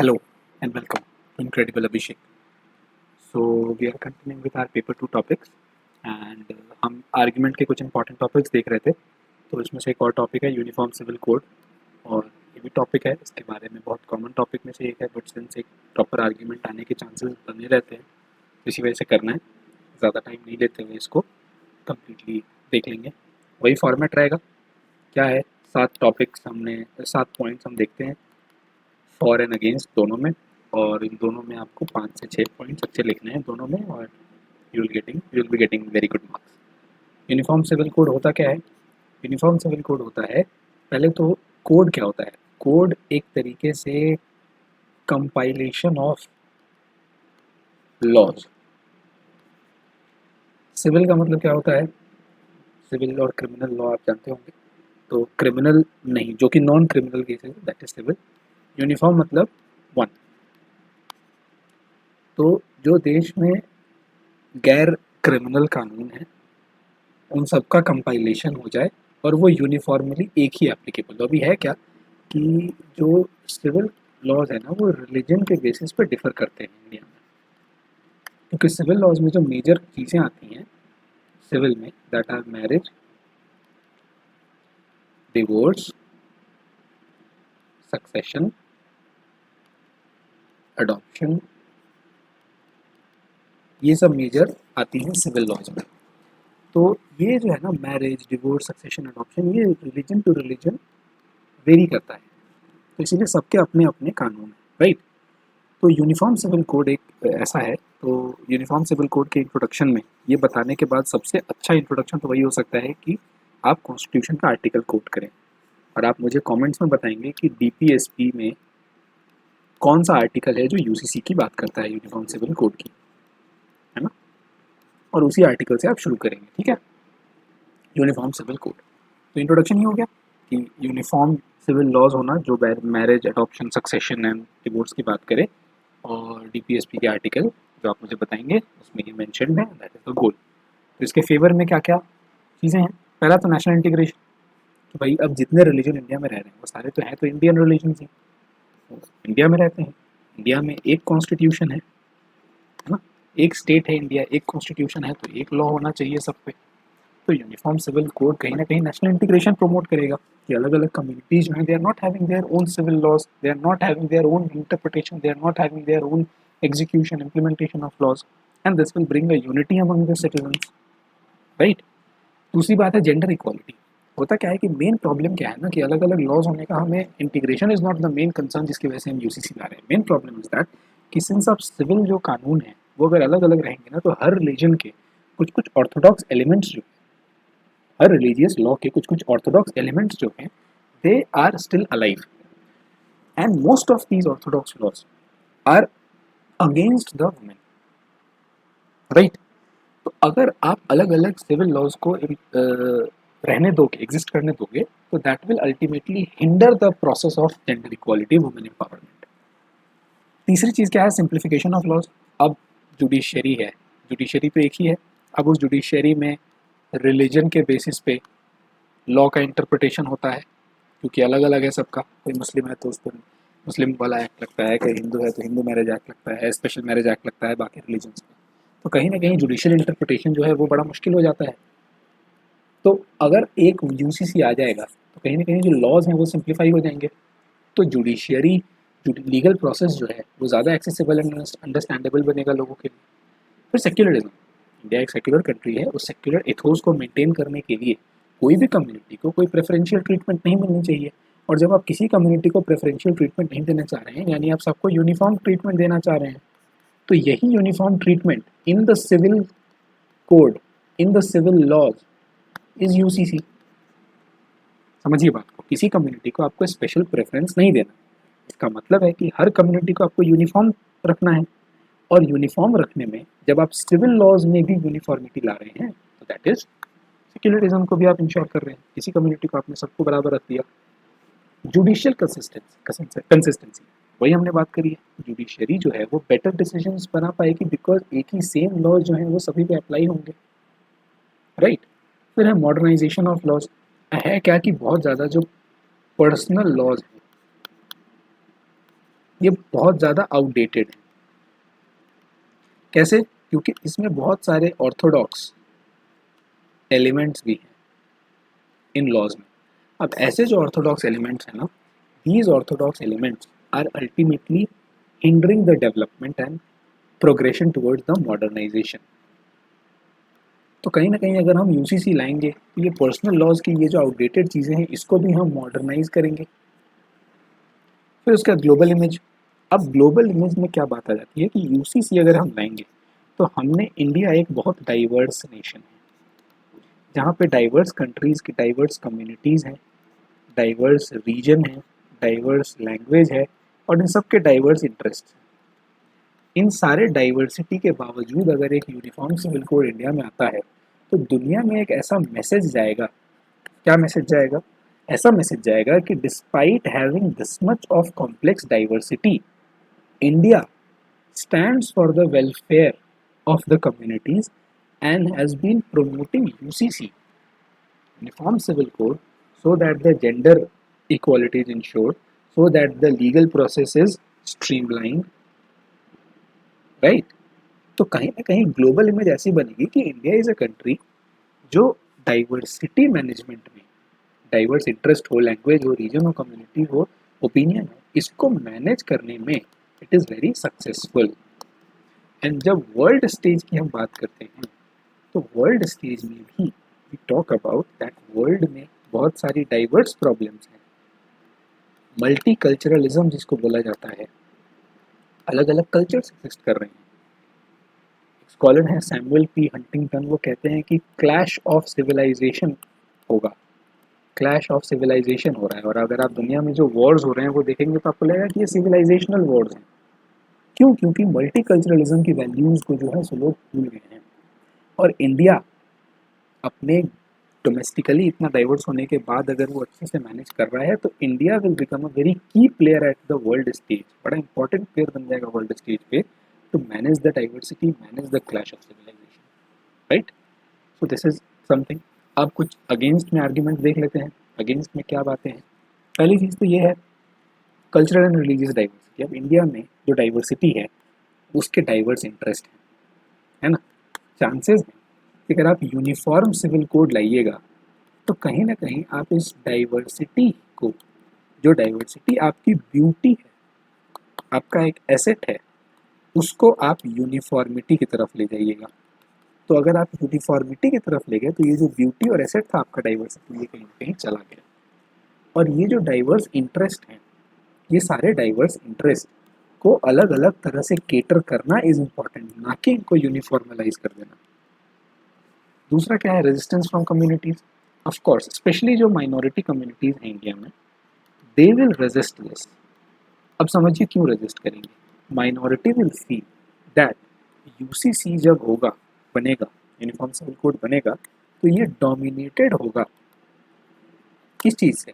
Hello and welcome, Incredible Abhishek. So we are continuing with our paper 2 topics and हम argument के कुछ important topics देख रहे थे. तो इसमें से एक और टॉपिक है यूनिफॉर्म सिविल कोड और ये भी टॉपिक है, इसके बारे में बहुत कॉमन टॉपिक में से एक है, बट सिंस एक प्रॉपर आर्ग्यूमेंट आने के चांसेस बने रहते हैं, इसी वजह से करना है. ज़्यादा टाइम नहीं लेते हुए इसको कम्प्लीटली देख लेंगे. वही फॉर्मेट रहेगा. क्या है, 7 टॉपिक्स हमने 7 पॉइंट्स हम देखते हैं फॉर एंड अगेंस्ट दोनों में, और इन दोनों में आपको 5 से 6 पॉइंट्स अच्छे लिखने हैं दोनों में, और you will be getting very good marks. Uniform civil code होता क्या है? यूनिफॉर्म सिविल कोड होता है, पहले तो कोड क्या होता है? कोड एक तरीके से कंपाइलेशन ऑफ लॉज. सिविल का मतलब क्या होता है? सिविल और क्रिमिनल लॉ आप जानते होंगे. तो क्रिमिनल नहीं, जो कि non criminal cases, that is civil. Uniform मतलब वन. तो जो देश में गैर क्रिमिनल कानून है उन सब का कंपाइलेशन हो जाए और वो यूनिफॉर्मली एक ही एप्लीकेबल. तो अभी है क्या कि जो सिविल लॉज है ना, वो रिलीजन के बेसिस पे डिफर करते हैं इंडिया में, क्योंकि सिविल लॉज में जो मेजर चीज़ें आती हैं सिविल में, that are marriage, divorce, succession, adoption, ये सब मेजर आती हैं सिविल लॉज में. तो ये जो है ना, मैरिज, डिवोर्स, सक्सेशन, अडॉप्शन, ये रिलीजन टू रिलीजन वेरी करता है. तो इसीलिए सबके अपने अपने कानून हैं, राइट. तो यूनिफॉर्म सिविल कोड एक ऐसा है. तो यूनिफॉर्म सिविल कोड के इंट्रोडक्शन में ये बताने के बाद सबसे अच्छा इंट्रोडक्शन तो वही हो सकता है कि आप कॉन्स्टिट्यूशन का आर्टिकल कोट करें, और आप मुझे कमेंट्स में बताएंगे कि डीपीएसपी में कौन सा आर्टिकल है जो यूसीसी की बात करता है यूनिफॉर्म सिविल कोड की, है ना. और उसी आर्टिकल से आप शुरू करेंगे, ठीक है. यूनिफॉर्म सिविल कोड, तो इंट्रोडक्शन ही हो गया कि यूनिफॉर्म सिविल लॉज होना जो marriage, adoption, succession and divorce की बात करे, और डीपीएसपी के आर्टिकल जो आप मुझे बताएंगे उसमें ये मेंशन्ड है, दैट इज द गोल. तो इसके फेवर में क्या क्या चीज़ें हैं? पहला तो नेशनल इंटीग्रेशन, कि भाई अब जितने रिलीजन इंडिया में रह रहे हैं वो सारे तो हैं तो इंडियन रिलीजन ही, इंडिया में रहते हैं. इंडिया में एक कॉन्स्टिट्यूशन है ना, एक स्टेट है इंडिया, एक कॉन्स्टिट्यूशन है, तो एक लॉ होना चाहिए सब पे. तो यूनिफॉर्म सिविल कोड कहीं ना कहीं नेशनल इंटीग्रेशन प्रमोट करेगा कि अलग अलग कम्युनिटीज जो हैं, they are not having their own civil laws, they are not having their own interpretation, they are not having their own execution, implementation of laws, and this will bring a unity among the citizens, right. दूसरी बात है gender equality. होता क्या है कि main problem क्या है ना, कि अलग अलग लॉज होने का हमें, integration is not the main concern जिसकी वजह से हम यूसीसी ला रहे हैं. मेन प्रॉब्लम इज दैट कि सिंस अब सिविल जो कानून है वो अगर अलग अलग रहेंगे ना, तो हर रिलीजन के कुछ कुछ ऑर्थोडॉक्स एलिमेंट्स जो, हर रिलीजियस लॉ के कुछ कुछ ऑर्थोडॉक्स एलिमेंट्स जो हैं, they are still alive, and most of these orthodox laws are against the women, right. तो अगर आप अलग अलग सिविल लॉज को रहने दोगे, एग्जिस्ट करने दोगे, तो that will ultimately hinder the process of gender equality, women empowerment. तीसरी चीज़ क्या है? Simplification of laws. अब जुडिशरी है, जुडिशरी तो एक ही है. अब उस जुडिशरी में रिलीजन के बेसिस पे लॉ का इंटरप्रिटेशन होता है, क्योंकि अलग अलग है सबका. कोई मुस्लिम है तो उस पर मुस्लिम वाला एक्ट लगता है, कोई हिंदू है तो हिंदू मैरिज एक्ट लगता है, स्पेशल मैरिज एक्ट लगता है बाकी रिलीजन्स का. तो कहीं ना कहीं जुडिशियल इंटरप्रिटेशन जो है वो बड़ा मुश्किल हो जाता है. तो अगर एक यूसीसी आ जाएगा तो कहीं ना कहीं जो लॉज हैं वो सिंप्लीफाई हो जाएंगे. तो जुडिशियरी, लीगल प्रोसेस जो है वो ज़्यादा एक्सेसिबल एंड अंडरस्टैंडेबल बनेगा लोगों के लिए. फिर सेक्युलरिज्म. इंडिया एक सेक्युलर कंट्री है, उस सेक्युलर एथोस को मेंटेन करने के लिए कोई भी कम्युनिटी को कोई प्रेफरेंशियल ट्रीटमेंट नहीं मिलनी चाहिए. और जब आप किसी कम्युनिटी को प्रेफरेंशियल ट्रीटमेंट नहीं देना चाह रहे हैं, यानी आप सबको यूनिफॉर्म ट्रीटमेंट देना चाह रहे हैं, तो यही uniform treatment in the civil code, in the civil laws is UCC. समझिए बात को, किसी कम्युनिटी को आपको स्पेशल प्रेफरेंस नहीं देना. इसका मतलब है कि हर कम्युनिटी को आपको यूनिफॉर्म रखना है, और यूनिफॉर्म रखने में जब आप सिविल लॉज में भी यूनिफॉर्मिटी ला रहे हैं तो दैट इज सेक्युलरिज्म को भी आप इंश्योर कर रहे हैं. किसी कम्युनिटी को आपने सबको बराबर रख दिया. जुडिशियल कंसिस्टेंसी, वही हमने बात करी है. जुडिशरी जो है वो बेटर डिसीजंस बना पाएगी बिकॉज एक ही सेम लॉज जो है वो सभी पे अप्लाई होंगे, राइट. फिर है मॉडर्नाइजेशन ऑफ लॉज. है क्या कि बहुत ज़्यादा जो पर्सनल लॉज हैं ये बहुत ज़्यादा आउटडेटेड है। कैसे? क्योंकि इसमें बहुत सारे ऑर्थोडॉक्स एलिमेंट्स भी हैं इन लॉज में। अब ऐसे जो ऑर्थोडॉक्स एलिमेंट्स हैं ना, these orthodox elements are ultimately hindering the development and progression towards the modernization। तो कहीं ना कहीं अगर हम यूसीसी लाएंगे तो ये पर्सनल लॉज की ये जो आउटडेटेड चीज़ें हैं इसको भी हम मॉडर्नाइज करेंगे। फिर उसका ग्लोबल इमेज। अब ग्लोबल इमेज में क्या बात आ जाती है कि यूसीसी अगर हम लाएंगे तो हमने इंडिया एक बहुत डाइवर्स नेशन है जहाँ पे डाइवर्स कंट्रीज़ की डाइवर्स कम्युनिटीज़ हैं, डाइवर्स रीजन है, डाइवर्स लैंग्वेज है और इन सब के डाइवर्स इंटरेस्ट हैं। इन सारे डाइवर्सिटी के बावजूद अगर एक यूनिफॉर्म सिविल कोड इंडिया में आता है तो दुनिया में एक ऐसा मैसेज जाएगा। क्या मैसेज जाएगा? ऐसा मैसेज जाएगा कि despite having this much of complex diversity, India stands for the welfare of the communities and has been promoting UCC, Uniform Civil Code, so that the gender equality is ensured, so that the legal process is streamlined, right? तो कहीं ना कहीं global image ऐसी बनेगी कि India is a country जो diversity management में, diverse interest हो, लैंग्वेज हो, रीजन हो, कम्युनिटी हो, ओपिनियन हो, इसको मैनेज करने में it is very successful. And जब वर्ल्ड स्टेज की हम बात करते हैं तो वर्ल्ड स्टेज में भी we talk about that world में बहुत सारी डाइवर्स प्रॉब्लम्स हैं। मल्टी कल्चरलिज्म जिसको बोला जाता है, अलग अलग कल्चर्स एग्जिस्ट कर रहे हैं। स्कॉलर हैं सैमुअल पी हंटिंगटन, वो कहते हैं कि क्लैश ऑफ सिविलाइजेशन होगा, क्लैश ऑफ सिविलाइजेशन हो रहा है। और अगर आप दुनिया में जो वॉर्स हो रहे हैं वो देखेंगे तो आपको लगेगा कि ये सिविलाइजेशनल वॉर्स हैं। क्यों? क्योंकि मल्टी कल्चरलिज्म की वैल्यूज़ को जो है सो लोग भूल गए हैं। और इंडिया अपने डोमेस्टिकली इतना डाइवर्स होने के बाद अगर वो अच्छे से मैनेज कर रहा है तो India will become a very key player at the world stage, बड़ा इंपॉर्टेंट प्लेयर बन जाएगा वर्ल्ड स्टेज पे to manage the diversity, manage the clash of civilisation, right? So this is something. अब कुछ अगेंस्ट में आर्ग्यूमेंट देख लेते हैं। अगेंस्ट में क्या बातें हैं? पहली चीज़ तो ये है कल्चरल एंड रिलीजियस डाइवर्सिटी। अब इंडिया में जो डाइवर्सिटी है उसके डाइवर्स इंटरेस्ट है ना? चांसेस हैं कि अगर आप यूनिफॉर्म सिविल कोड लाइएगा तो कहीं ना कहीं आप इस डाइवर्सिटी को, जो डाइवर्सिटी आपकी ब्यूटी है, आपका एक एसेट है, उसको आप यूनिफॉर्मिटी की तरफ ले जाइएगा। तो अगर आप यूनिफॉर्मिटी की तरफ ले गए तो ये जो ब्यूटी और एसेट था आपका डाइवर्सिटी, ये कहीं ना कहीं चला गया। और ये जो डाइवर्स इंटरेस्ट हैं, ये सारे डाइवर्स इंटरेस्ट को अलग अलग तरह से केटर करना इज इम्पॉर्टेंट, ना कि इनको यूनिफॉर्मलाइज कर देना। दूसरा क्या है? Resistance from communities. Of course specially जो माइनॉरिटी कम्युनिटीज हैं इंडिया में, दे विल रेजिस्ट दिस। अब समझिए क्यों रेजिस्ट करेंगे। Minority will see that UCC जब होगा, बनेगा, यूनिफॉर्म सिविल कोड बनेगा, तो ये डोमिनेटेड होगा किस चीज़ से?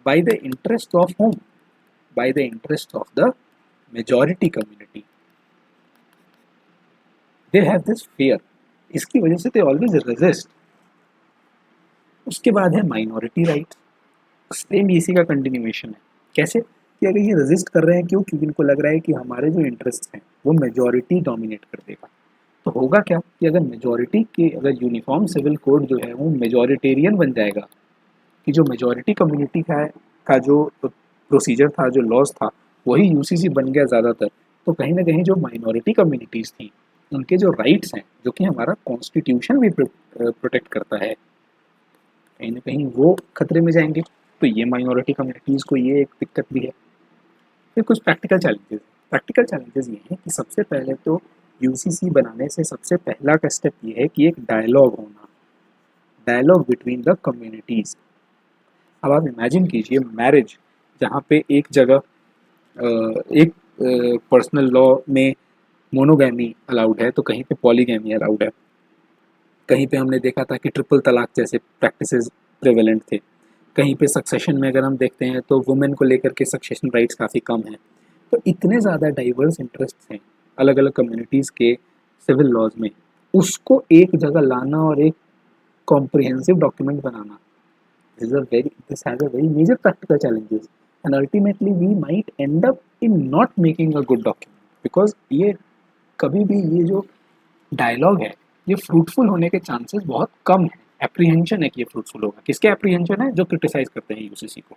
By the interest of home, by the interest of the majority community. They have this fear, इसकी वजह से दे ऑलवेज रेजिस्ट। उसके बाद है माइनॉरिटी राइट, सेम इसी का कंटिन्यूएशन है। कैसे? कि अगर ये रेजिस्ट कर रहे हैं, क्यों? क्योंकि इनको लग रहा है कि हमारे जो इंटरेस्ट हैं वो मेजॉरिटी डोमिनेट कर देगा। तो होगा क्या कि अगर मेजॉरिटी के, अगर यूनिफॉर्म सिविल कोड जो है वो मेजॉरिटेरियन बन जाएगा, कि जो मेजॉरिटी कम्युनिटी का जो प्रोसीजर था, जो लॉज था, वही यूसीसी बन गया ज़्यादातर, तो कहीं ना कहीं जो माइनॉरिटी कम्युनिटीज़ थी उनके जो राइट्स हैं, जो कि हमारा कॉन्स्टिट्यूशन भी प्रोटेक्ट करता है, कहीं ना कहीं वो खतरे में जाएंगे। तो ये माइनॉरिटी कम्युनिटीज़ को ये एक दिक्कत भी है। फिर कुछ प्रैक्टिकल चैलेंजेस। प्रैक्टिकल चैलेंजेस ये हैं कि सबसे पहले तो यूसीसी बनाने से सबसे पहला का स्टेप ये है कि एक डायलॉग होना, डायलॉग बिटवीन द कम्युनिटीज़। अब आप इमेजिन कीजिए मैरिज, जहाँ पे एक जगह एक पर्सनल लॉ में मोनोगैमी अलाउड है तो कहीं पे पॉलीगैमी अलाउड है। कहीं पे हमने देखा था कि ट्रिपल तलाक जैसे प्रैक्टिसेस प्रेवेलेंट थे। कहीं पे सक्सेशन में अगर हम देखते हैं तो वुमेन को लेकर के सक्सेशन राइट्स काफ़ी कम हैं। तो इतने ज़्यादा डाइवर्स इंटरेस्ट हैं अलग अलग कम्युनिटीज़ के सिविल लॉज में, उसको एक जगह लाना और एक कॉम्प्रिहेंसिव डॉक्यूमेंट बनाना, this has a very major practical challenges. and ultimately we might end up in not making a good document, because ये कभी भी ये जो डायलॉग है ये फ्रूटफुल होने के चांसेस बहुत कम है। एप्रीहेंशन है कि ये फ्रूटफुल होगा। किसके एप्रीहेंशन है? जो क्रिटिसाइज करते हैं यूसीसी को।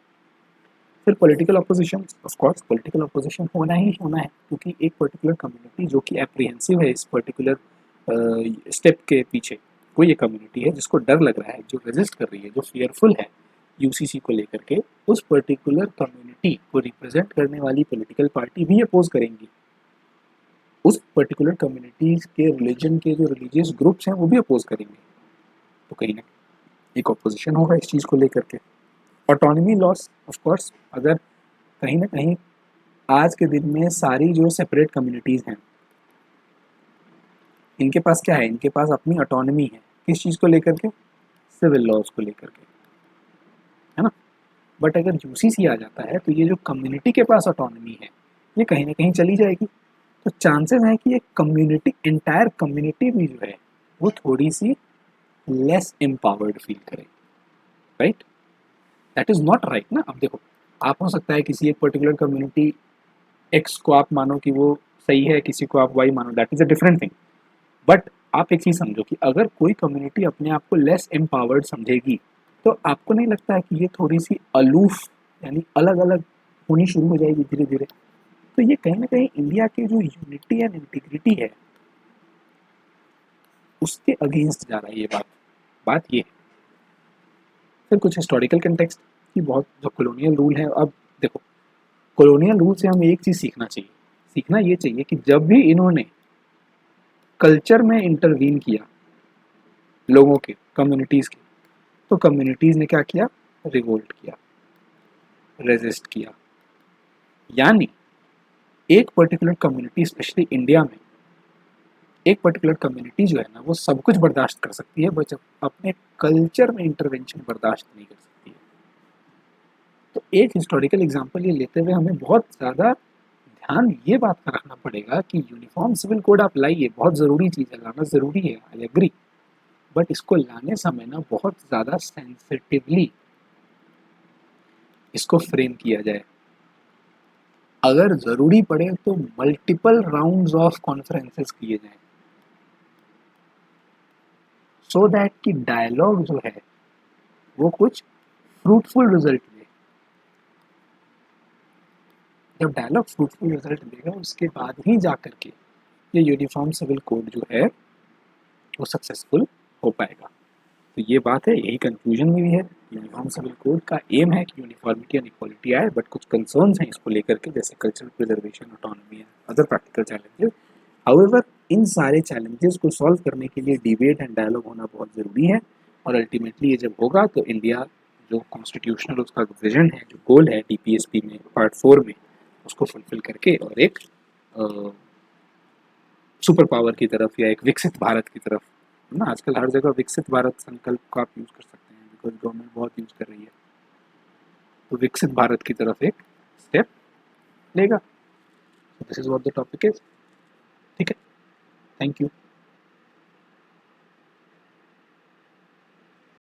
फिर political opposition, of course political opposition होना ही होना है, क्योंकि एक पर्टिकुलर कम्युनिटी जो कि एप्रीहेंसिव है इस पर्टिकुलर स्टेप के पीछे, वो ये कम्युनिटी है जिसको डर लग रहा है, जो रेजिस्ट कर रही है, जो फियरफुल है यूसीसी को लेकर के। उस पर्टिकुलर कम्युनिटी को रिप्रेजेंट करने वाली पॉलिटिकल पार्टी भी अपोज करेंगी, उस पर्टिकुलर कम्युनिटीज के रिलीजन के जो रिलीजियस ग्रुप्स हैं वो भी अपोज करेंगे। तो कहीं ना एक अपोजिशन होगा इस चीज़ को लेकर के। ऑटोनॉमी लॉस, ऑफ कोर्स अगर कहीं ना कहीं आज के दिन में सारी जो सेपरेट कम्युनिटीज़ हैं इनके पास क्या है? इनके पास अपनी ऑटोनॉमी है। किस चीज़ को लेकर के? सिविल लॉज को लेकर के, है ना। बट अगर यूसीसी आ जाता है तो ये जो कम्युनिटी के पास ऑटोनॉमी है ये कहीं ना कहीं चली जाएगी। तो चांसेस है कि ये कम्युनिटी, एंटायर कम्युनिटी भी जो है वो थोड़ी सी लेस एम्पावर्ड फील करे, right. That is not right ना। अब देखो, आप हो सकता है किसी एक पर्टिकुलर कम्युनिटी एक्स को आप मानो कि वो सही है, किसी को आप वाई मानो, that is a different thing. But आप एक चीज़ समझो कि अगर कोई कम्युनिटी अपने आप को लेस एम्पावर्ड समझेगी तो आपको नहीं लगता है कि ये थोड़ी सी अलूफ, यानी अलग अलग होनी शुरू हो जाएगी धीरे धीरे। तो ये कहीं ना कहीं इंडिया की जो यूनिटी एंड इंटीग्रिटी है उसके अगेंस्ट जा रहा है ये बात ये है। फिर कुछ हिस्टोरिकल कंटेक्स्ट की, बहुत जो कॉलोनियल रूल है। अब देखो, कॉलोनियल रूल से हमें एक चीज़ सीखना ये चाहिए कि जब भी इन्होंने कल्चर में इंटरवीन किया लोगों के, कम्युनिटीज़ के, तो कम्युनिटीज़ ने क्या किया? रिवोल्ट किया, रेजिस्ट किया। यानी एक पर्टिकुलर कम्युनिटी, स्पेशली इंडिया में एक पर्टिकुलर कम्युनिटी जो है ना वो सब कुछ बर्दाश्त कर सकती है, बट अपने कल्चर में इंटरवेंशन बर्दाश्त नहीं कर सकती है। तो एक हिस्टोरिकल एग्जांपल ये लेते हुए हमें बहुत ज़्यादा ध्यान ये बात का रखना पड़ेगा कि यूनिफॉर्म सिविल कोड आप लाइए, बहुत ज़रूरी चीज़ है, लाना ज़रूरी है, आई एग्री। बट इसको लाने समय ना बहुत ज़्यादा सेंसिटिवली इसको फ्रेम किया जाए। अगर ज़रूरी पड़े तो मल्टीपल राउंड्स ऑफ कॉन्फ्रेंसेस किए जाएं, सो दैट कि डायलॉग जो है वो कुछ फ्रूटफुल रिजल्ट दे। जब डायलॉग फ्रूटफुल रिजल्ट देगा उसके बाद ही जा करके ये यूनिफॉर्म सिविल कोड जो है वो सक्सेसफुल हो पाएगा। तो ये बात है, यही कंक्लूजन में भी है। यूनिफॉर्म सिविल कोड का एम है कि यूनिफॉर्मिटी एंड इक्वालिटी आए, बट कुछ कंसर्न्स हैं इसको लेकर के, जैसे cultural preservation, autonomy and other practical challenges. However इन सारे चैलेंजेस को सॉल्व करने के लिए डिबेट एंड डायलॉग होना बहुत ज़रूरी है। और अल्टीमेटली ये जब होगा तो इंडिया जो कॉन्स्टिट्यूशनल उसका विजन है, जो गोल है डीपीएसपी में पार्ट 4 में, उसको फुलफिल करके और एक सुपर पावर की तरफ या एक विकसित भारत की तरफ, ना आजकल हर जगह विकसित भारत संकल्प को आप यूज़ कर सकते हैं, बिकॉज गवर्नमेंट बहुत यूज़ कर रही है। तो विकसित भारत की तरफ एक स्टेप लेगा। This is what the topic is. ठीक है, थैंक यू।